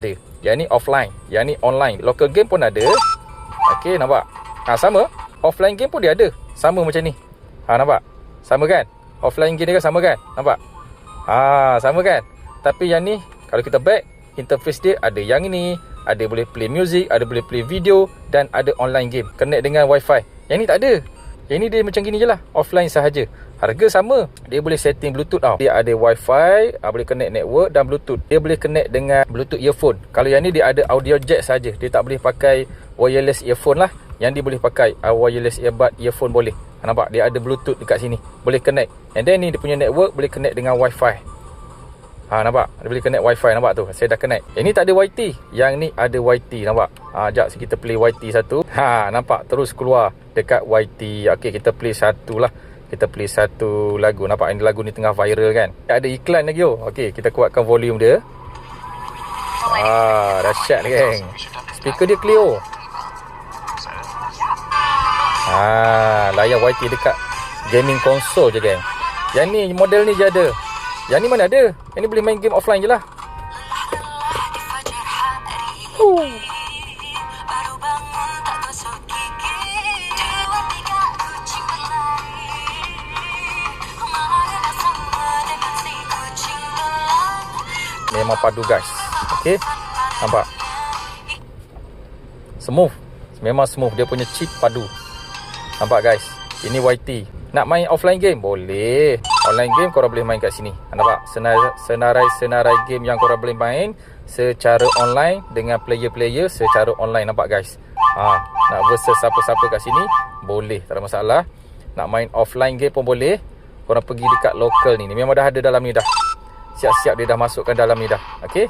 ada. Yang ni offline, yang ni online. Local game pun ada. Okey, nampak? Sama. Offline game pun dia ada. Sama macam ni. Nampak? Sama kan? Offline game dia kan sama kan? Nampak? Sama kan? Tapi yang ni kalau kita back, interface dia ada yang ini, ada boleh play music, ada boleh play video dan ada online game. Connect dengan wifi. Yang ni tak ada. Yang ni dia macam gini je lah, offline sahaja. Harga sama. Dia boleh setting bluetooth tau. Dia ada wifi, boleh connect network dan bluetooth. Dia boleh connect dengan bluetooth earphone. Kalau yang ni dia ada audio jack saja. Dia tak boleh pakai wireless earphone lah. Yang dia boleh pakai wireless earbud earphone boleh. Nampak? Dia ada bluetooth dekat sini. Boleh connect. And then ni dia punya network boleh connect dengan wifi. Nampak? Dia boleh connect wifi. Nampak tu? Saya dah connect. Yang ni tak ada YT. Yang ni ada YT. Nampak? Sekejap kita play YT satu. Nampak? Terus keluar dekat YT. Okey, kita play satu lah. Kita play satu lagu. Nampak? Ini lagu ni tengah viral kan? Ada iklan lagi. Okey, kita kuatkan volume dia. Dahsyat geng. Speaker dia clear. Layar YT dekat gaming console je geng. Yang ni model ni je ada. Yang ni mana ada? Yang ni boleh main game offline je lah. Memang padu guys. Okey. Nampak? Smooth. Memang smooth. Dia punya chip padu. Nampak guys? Ini YT. Nak main offline game? Boleh. Online game korang boleh main kat sini. Nampak? Senarai game yang korang boleh main secara online dengan player-player secara online. Nampak guys? Nak versus siapa-siapa kat sini boleh, tak ada masalah. Nak main offline game pun boleh. Korang pergi dekat local ni. Memang dah ada dalam ni dah. Siap-siap dia dah masukkan dalam ni dah. Okey?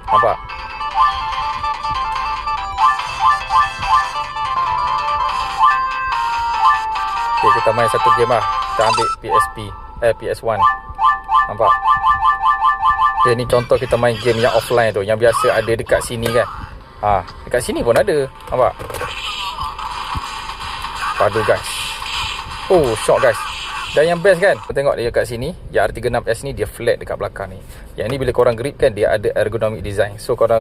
Nampak? Okay, kita main satu game lah. Kita ambil PS1. Nampak? Okay, ni contoh kita main game yang offline tu, yang biasa ada dekat sini kan. Dekat sini pun ada. Nampak? Padu guys. Shock guys. Dan yang best kan, kita tengok dia kat sini, yang R36S ni dia flat dekat belakang ni. Yang ni bila korang grip kan, dia ada ergonomic design. So korang